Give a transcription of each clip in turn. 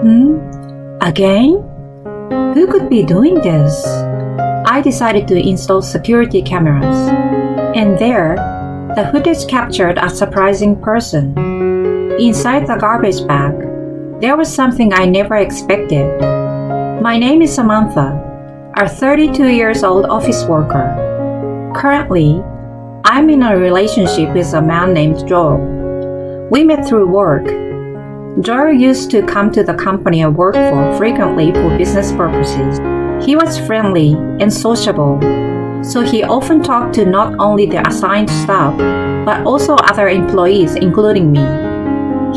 Again? Who could be doing this? I decided to install security cameras. And there, the footage captured a surprising person. Inside the garbage bag, there was something I never expected. My name is Samantha, a 32 years old office worker. Currently, I'm in a relationship with a man named Joel. We met through work. Joel used to come to the company I work for frequently for business purposes. He was friendly and sociable, so he often talked to not only the assigned staff, but also other employees, including me.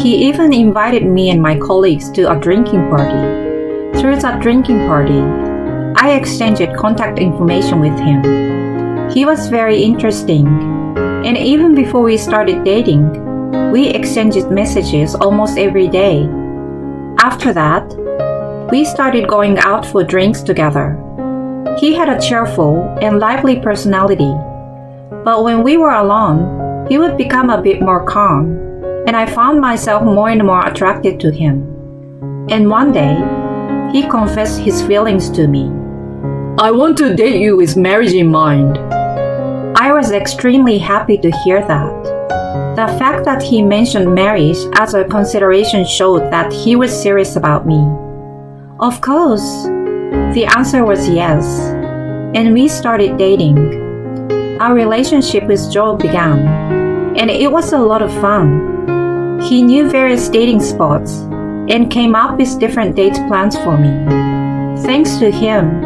He even invited me and my colleagues to a drinking party. Through that drinking party, I exchanged contact information with him. He was very interesting, and even before we started dating, we exchanged messages almost every day. After that, we started going out for drinks together. He had a cheerful and lively personality, but when we were alone, he would become a bit more calm, and I found myself more and more attracted to him. And one day, he confessed his feelings to me. I want to date you with marriage in mind. I was extremely happy to hear that. The fact that he mentioned marriage as a consideration showed that he was serious about me. Of course, the answer was yes, and we started dating. Our relationship with Joel began, and it was a lot of fun. He knew various dating spots and came up with different date plans for me. Thanks to him,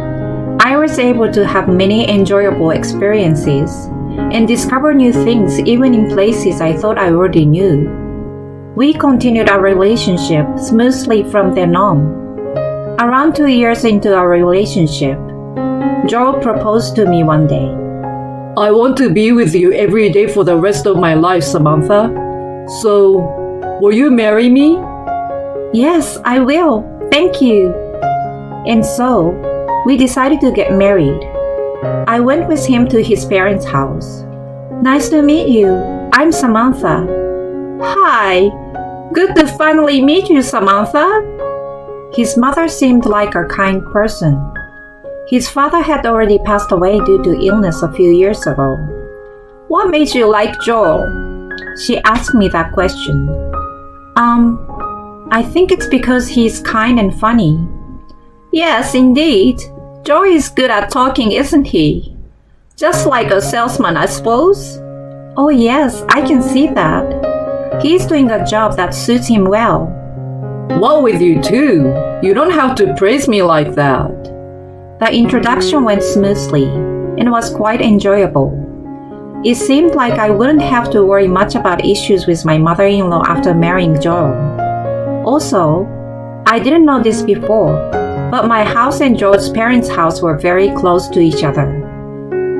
I was able to have many enjoyable experiences and discover new things even in places I thought I already knew. We continued our relationship smoothly from then on. Around 2 years into our relationship, Joel proposed to me one day. I want to be with you every day for the rest of my life, Samantha. So, will you marry me? Yes, I will. Thank you. And so, we decided to get married. I went with him to his parents' house. Nice to meet you. I'm Samantha. Hi. Good to finally meet you, Samantha. His mother seemed like a kind person. His father had already passed away due to illness a few years ago. What made you like Joel? She asked me that question. I think it's because he's kind and funny. Yes, indeed. Joel is good at talking, isn't he? Just like a salesman, I suppose? Oh yes, I can see that. He's doing a job that suits him well. What with you too? You don't have to praise me like that. The introduction went smoothly and was quite enjoyable. It seemed like I wouldn't have to worry much about issues with my mother-in-law after marrying Joel. Also, I didn't know this before, but my house and Joel's parents' house were very close to each other.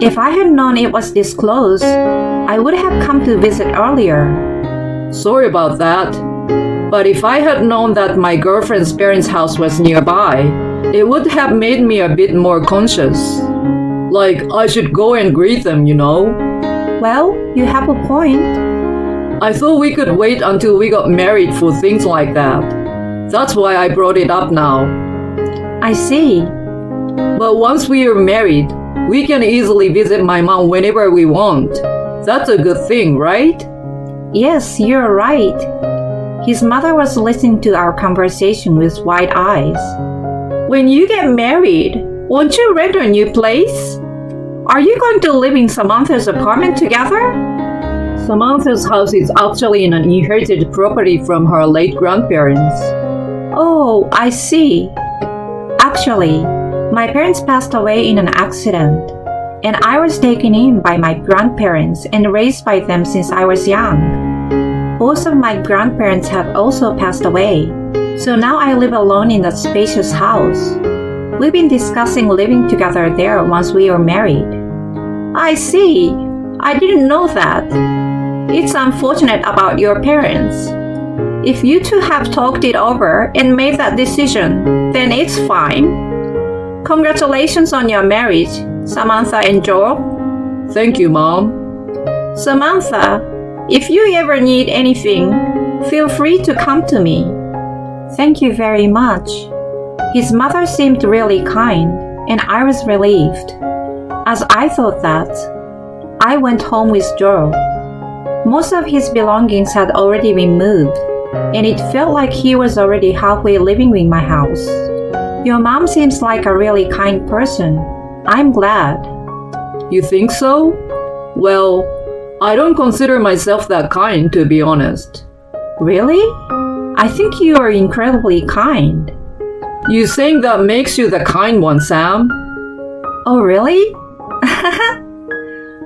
If I had known it was this close, I would have come to visit earlier. Sorry about that. But if I had known that my girlfriend's parents' house was nearby, it would have made me a bit more conscious. Like, I should go and greet them, you know? Well, you have a point. I thought we could wait until we got married for things like that. That's why I brought it up now. I see. But once we are married, we can easily visit my mom whenever we want. That's a good thing, right? Yes, you're right. His mother was listening to our conversation with wide eyes. When you get married, won't you rent a new place? Are you going to live in Samantha's apartment together? Samantha's house is actually an inherited property from her late grandparents. Oh, I see. Actually, my parents passed away in an accident, and I was taken in by my grandparents and raised by them since I was young. Both of my grandparents have also passed away, so now I live alone in that spacious house. We've been discussing living together there once we are married. I see. I didn't know that. It's unfortunate about your parents. If you two have talked it over and made that decision, then it's fine. Congratulations on your marriage, Samantha and Joel. Thank you, Mom. Samantha, if you ever need anything, feel free to come to me. Thank you very much. His mother seemed really kind, and I was relieved. As I thought that, I went home with Joe. Most of his belongings had already been moved, and it felt like he was already halfway living in my house. Your mom seems like a really kind person. I'm glad. You think so? Well, I don't consider myself that kind, to be honest. Really? I think you are incredibly kind. You saying that makes you the kind one, Sam? Oh, really?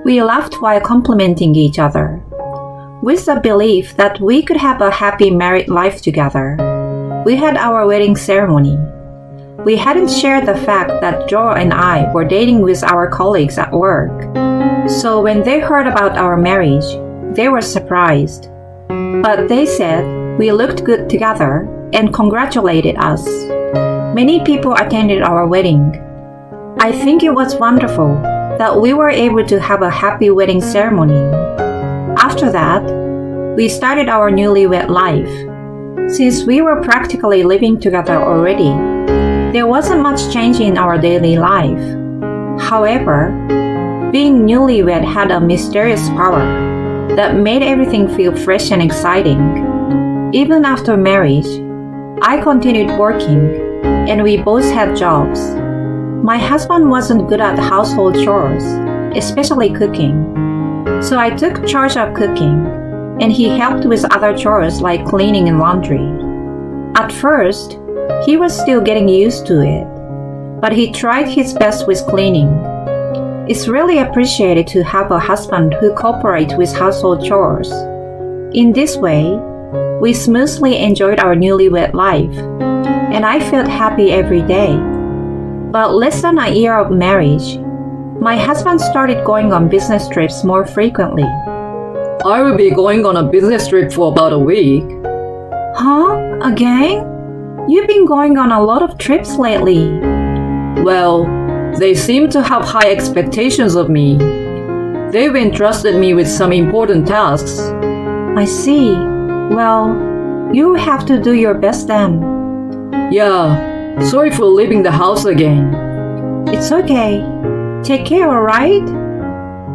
We laughed while complimenting each other, with the belief that we could have a happy married life together. We had our wedding ceremony. We hadn't shared the fact that Joe and I were dating with our colleagues at work. So when they heard about our marriage, they were surprised. But they said we looked good together and congratulated us. Many people attended our wedding. I think it was wonderful that we were able to have a happy wedding ceremony. After that, we started our newlywed life. Since we were practically living together already, there wasn't much change in our daily life. However, being newlywed had a mysterious power that made everything feel fresh and exciting. Even after marriage, I continued working, and we both had jobs. My husband wasn't good at household chores, especially cooking. So I took charge of cooking, and he helped with other chores like cleaning and laundry. At first, he was still getting used to it, but he tried his best with cleaning. It's really appreciated to have a husband who cooperates with household chores. In this way, we smoothly enjoyed our newlywed life, and I felt happy every day. But less than a year of marriage, my husband started going on business trips more frequently. I will be going on a business trip for about a week. Huh? Again? You've been going on a lot of trips lately. Well, they seem to have high expectations of me. They've entrusted me with some important tasks. I see. Well, you will have to do your best then. Yeah, sorry for leaving the house again. It's okay. Take care, alright?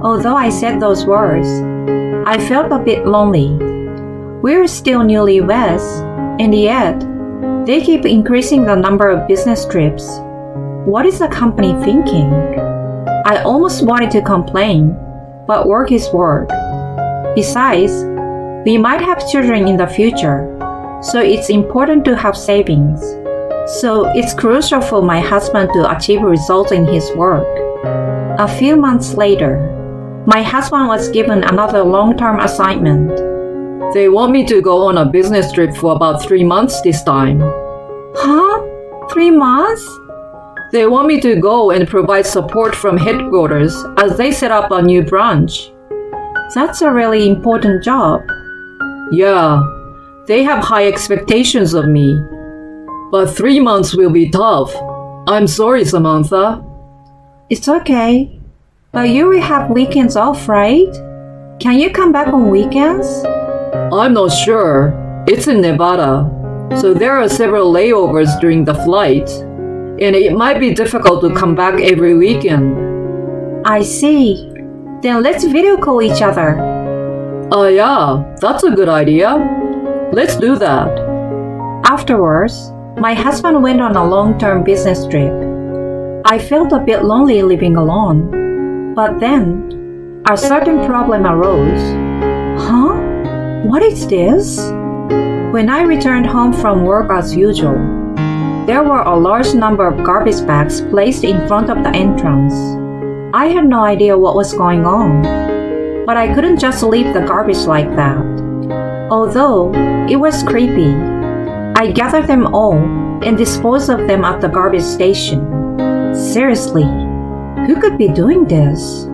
Although I said those words, I felt a bit lonely. We're still newlyweds, and yet, they keep increasing the number of business trips. What is the company thinking? I almost wanted to complain, but work is work. Besides, we might have children in the future, so it's important to have savings. So it's crucial for my husband to achieve results in his work. A few months later, my husband was given another long-term assignment. They want me to go on a business trip for about 3 months this time. Huh? 3 months? They want me to go and provide support from headquarters as they set up a new branch. That's a really important job. Yeah, they have high expectations of me. But 3 months will be tough. I'm sorry, Samantha. It's okay. But you will have weekends off, right? Can you come back on weekends? I'm not sure. It's in Nevada, so there are several layovers during the flight, and it might be difficult to come back every weekend. I see. Then let's video call each other. Yeah, that's a good idea. Let's do that. Afterwards, my husband went on a long-term business trip. I felt a bit lonely living alone. But then, a certain problem arose. Huh? What is this? When I returned home from work as usual, there were a large number of garbage bags placed in front of the entrance. I had no idea what was going on, but I couldn't just leave the garbage like that. Although it was creepy, I gathered them all and disposed of them at the garbage station. Seriously, who could be doing this?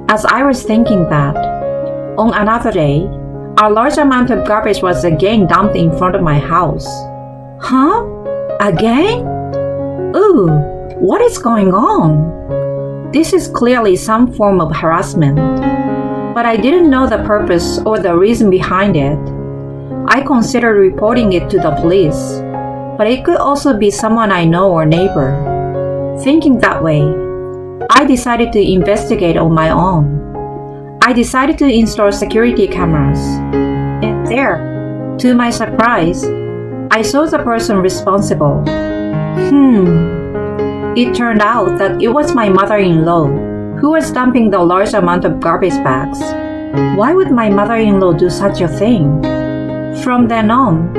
As I was thinking that, on another day, a large amount of garbage was again dumped in front of my house. Huh? Again? Ooh, what is going on? This is clearly some form of harassment, but I didn't know the purpose or the reason behind it. I considered reporting it to the police, but it could also be someone I know or neighbor. Thinking that way, I decided to investigate on my own. I decided to install security cameras. And there, to my surprise, I saw the person responsible. It turned out that it was my mother-in-law who was dumping the large amount of garbage bags. Why would my mother-in-law do such a thing? From then on,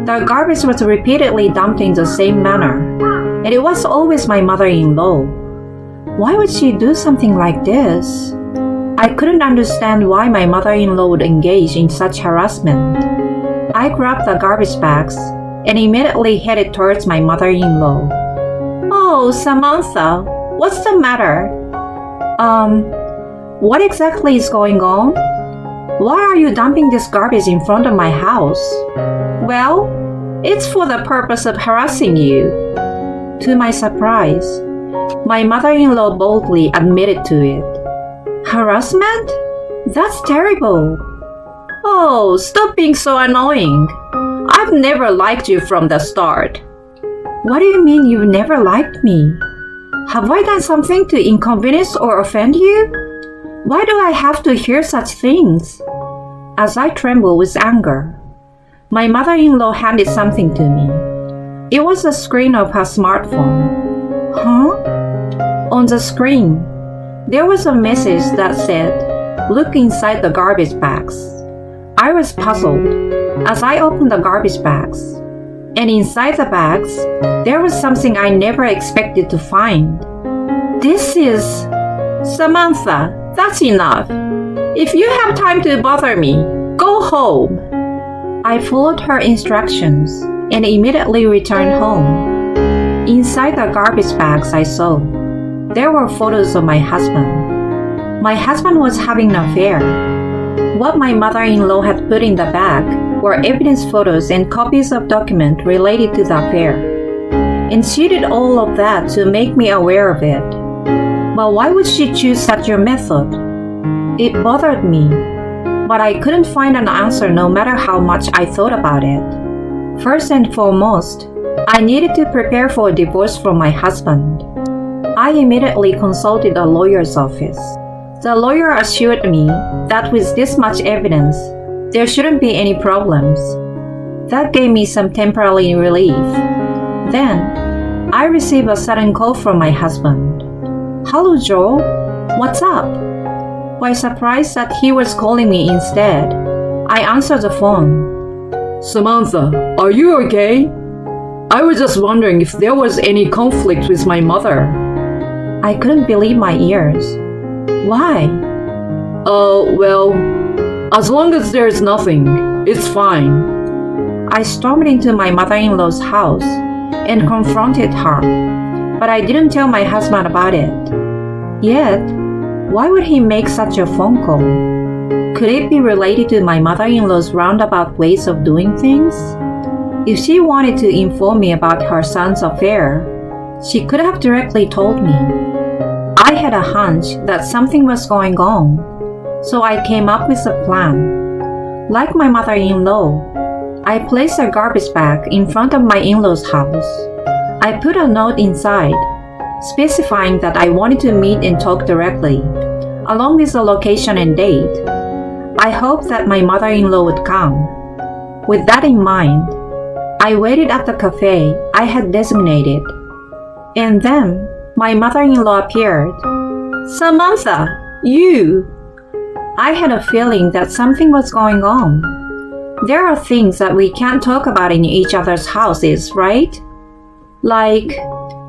the garbage was repeatedly dumped in the same manner, and it was always my mother-in-law. Why would she do something like this? I couldn't understand why my mother-in-law would engage in such harassment. I grabbed the garbage bags and immediately headed towards my mother-in-law. "Oh, Samantha, what's the matter?" What exactly is going on? Why are you dumping this garbage in front of my house?" "Well, it's for the purpose of harassing you." To my surprise, my mother-in-law boldly admitted to it. "Harassment? That's terrible." "Oh, stop being so annoying. I've never liked you from the start." "What do you mean you've never liked me? Have I done something to inconvenience or offend you? Why do I have to hear such things?" As I trembled with anger, my mother-in-law handed something to me. It was a screen of her smartphone. Huh? On the screen, there was a message that said, "Look inside the garbage bags." I was puzzled as I opened the garbage bags, and inside the bags, there was something I never expected to find. "This is..." "Samantha, that's enough. If you have time to bother me, go home." I followed her instructions and immediately returned home. Inside the garbage bags I saw, there were photos of my husband. My husband was having an affair. What my mother-in-law had put in the bag were evidence photos and copies of documents related to the affair. And she did all of that to make me aware of it. But why would she choose such a method? It bothered me, but I couldn't find an answer no matter how much I thought about it. First and foremost, I needed to prepare for a divorce from my husband. I immediately consulted a lawyer's office. The lawyer assured me that with this much evidence, there shouldn't be any problems. That gave me some temporary relief. Then, I received a sudden call from my husband. "Hello, Joe. What's up?" Quite surprised that he was calling me instead, I answered the phone. "Samantha, are you okay? I was just wondering if there was any conflict with my mother." I couldn't believe my ears. "Why?" Well, as long as there's nothing, it's fine." I stormed into my mother-in-law's house and confronted her, but I didn't tell my husband about it. Yet, why would he make such a phone call? Could it be related to my mother-in-law's roundabout ways of doing things? If she wanted to inform me about her son's affair, she could have directly told me. I had a hunch that something was going on, so I came up with a plan. Like my mother-in-law, I placed a garbage bag in front of my in-law's house. I put a note inside, specifying that I wanted to meet and talk directly, along with the location and date. I hoped that my mother-in-law would come. With that in mind, I waited at the cafe I had designated. And then, my mother-in-law appeared. "Samantha, you!" I had a feeling that something was going on. There are things that we can't talk about in each other's houses, right? Like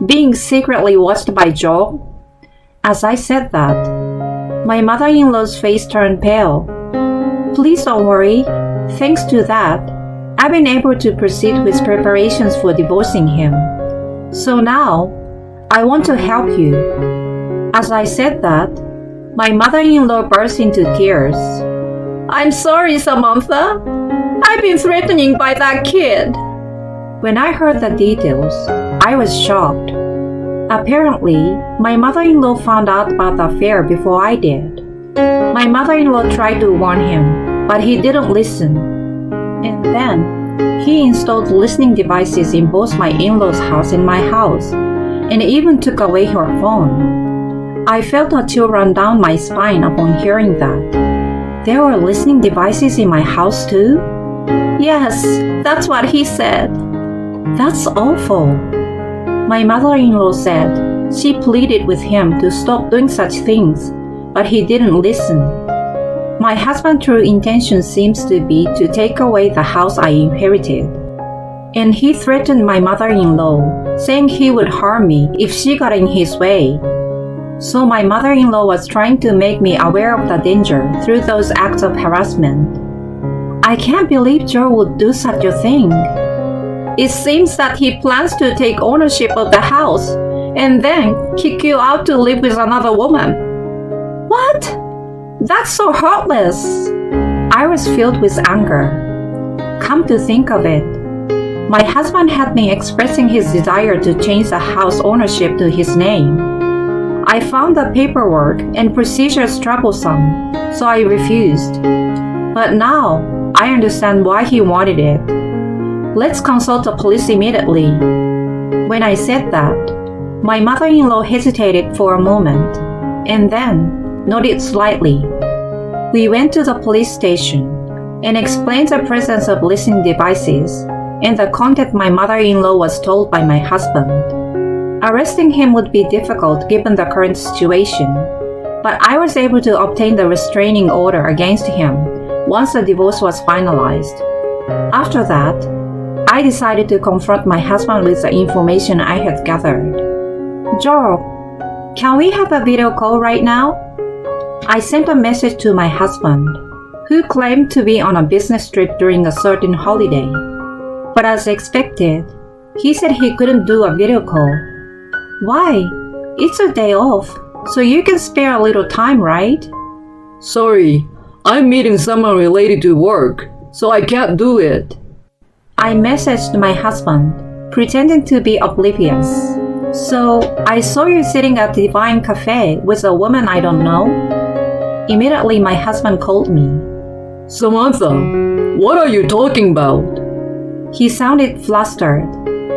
being secretly watched by Joe. As I said that, my mother-in-law's face turned pale. "Please don't worry. Thanks to that, I've been able to proceed with preparations for divorcing him. So now, I want to help you." As I said that, my mother-in-law burst into tears. "I'm sorry, Samantha. I've been threatened by that kid." When I heard the details, I was shocked. Apparently, my mother-in-law found out about the affair before I did. My mother-in-law tried to warn him, but he didn't listen. And then, He installed listening devices in both my in-laws' house and my house, and even took away her phone. I felt a chill run down my spine upon hearing that. There were listening devices in my house too? Yes, that's what he said. That's awful. My mother-in-law said she pleaded with him to stop doing such things, but he didn't listen. My husband's true intention seems to be to take away the house I inherited. And he threatened my mother-in-law, saying he would harm me if she got in his way. So my mother-in-law was trying to make me aware of the danger through those acts of harassment. I can't believe Joe would do such a thing. It seems that he plans to take ownership of the house and then kick you out to live with another woman. What? That's so heartless. I was filled with anger. Come to think of it, my husband had been expressing his desire to change the house ownership to his name. I found the paperwork and procedures troublesome, so I refused. But now, I understand why he wanted it. Let's consult the police immediately. When I said that, my mother-in-law hesitated for a moment, and then nodded slightly. We went to the police station and explained the presence of listening devices and the content my mother-in-law was told by my husband. Arresting him would be difficult given the current situation, but I was able to obtain the restraining order against him once the divorce was finalized. After that, I decided to confront my husband with the information I had gathered. Joe, can we have a video call right now? I sent a message to my husband, who claimed to be on a business trip during a certain holiday. But as expected, he said he couldn't do a video call. Why? It's a day off, so you can spare a little time, right? Sorry, I'm meeting someone related to work, so I can't do it. I messaged my husband, pretending to be oblivious. So, I saw you sitting at the Divine Cafe with a woman I don't know. Immediately, my husband called me. Samantha, what are you talking about? He sounded flustered,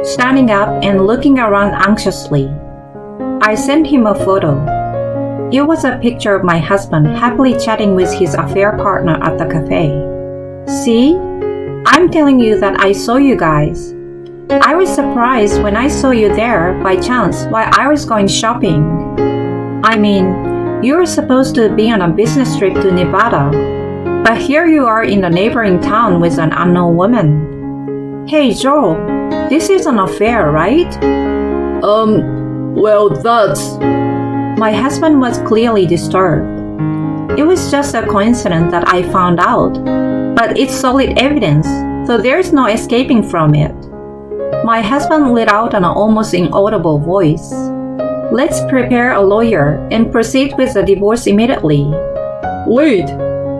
standing up and looking around anxiously. I sent him a photo. It was a picture of my husband happily chatting with his affair partner at the cafe. See? I'm telling you that I saw you guys. I was surprised when I saw you there by chance while I was going shopping. I mean, you were supposed to be on a business trip to Nevada, but here you are in the neighboring town with an unknown woman. Hey Joel, this is an affair, right? Well, that's... My husband was clearly disturbed. It was just a coincidence that I found out, but it's solid evidence, so there's no escaping from it. My husband let out an almost inaudible voice. Let's prepare a lawyer and proceed with the divorce immediately. Wait,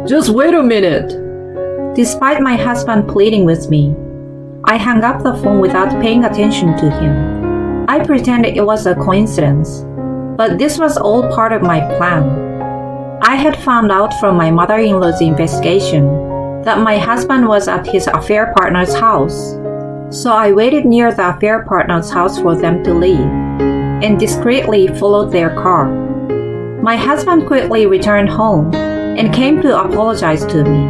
just wait a minute. Despite my husband pleading with me, I hung up the phone without paying attention to him. I pretended it was a coincidence, but this was all part of my plan. I had found out from my mother-in-law's investigation that my husband was at his affair partner's house. So I waited near the affair partner's house for them to leave, and discreetly followed their car. My husband quickly returned home and came to apologize to me.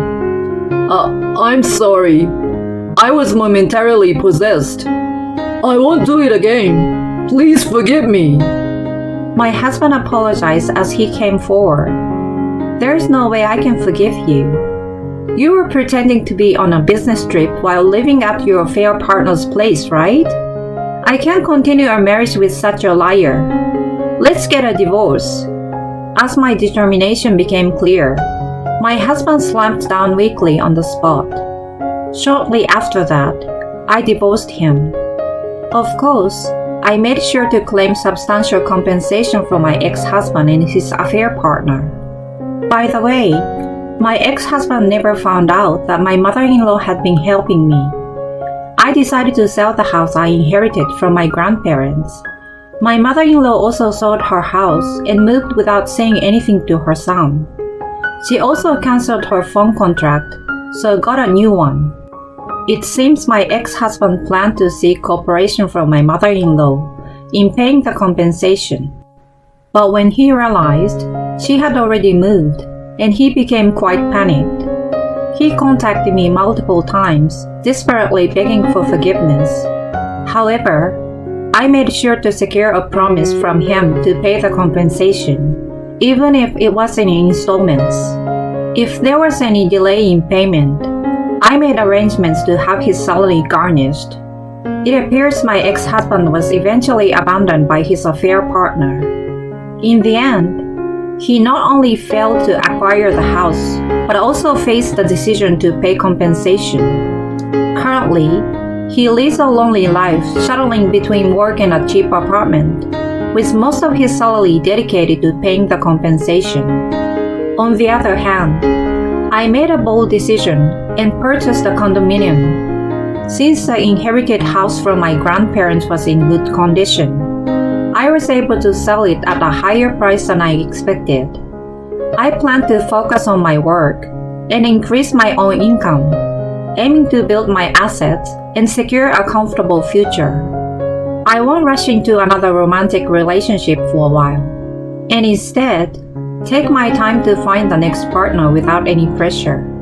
I'm sorry. I was momentarily possessed. I won't do it again. Please forgive me. My husband apologized as he came forward. There's no way I can forgive you. You were pretending to be on a business trip while living at your affair partner's place, right? I can't continue our marriage with such a liar. Let's get a divorce. As my determination became clear, my husband slumped down weakly on the spot. Shortly after that, I divorced him. Of course, I made sure to claim substantial compensation from my ex-husband and his affair partner. By the way, my ex-husband never found out that my mother-in-law had been helping me. I decided to sell the house I inherited from my grandparents. My mother-in-law also sold her house and moved without saying anything to her son. She also canceled her phone contract, so got a new one. It seems my ex-husband planned to seek cooperation from my mother-in-law in paying the compensation. But when he realized she had already moved, and he became quite panicked. He contacted me multiple times, desperately begging for forgiveness. However, I made sure to secure a promise from him to pay the compensation, even if it was in installments. If there was any delay in payment, I made arrangements to have his salary garnished. It appears my ex-husband was eventually abandoned by his affair partner. In the end, he not only failed to acquire the house, but also faced the decision to pay compensation. Currently, he lives a lonely life, shuttling between work and a cheap apartment, with most of his salary dedicated to paying the compensation. On the other hand, I made a bold decision and purchased a condominium. Since the inherited house from my grandparents was in good condition, I was able to sell it at a higher price than I expected. I plan to focus on my work and increase my own income, aiming to build my assets and secure a comfortable future. I won't rush into another romantic relationship for a while, and instead, take my time to find the next partner without any pressure.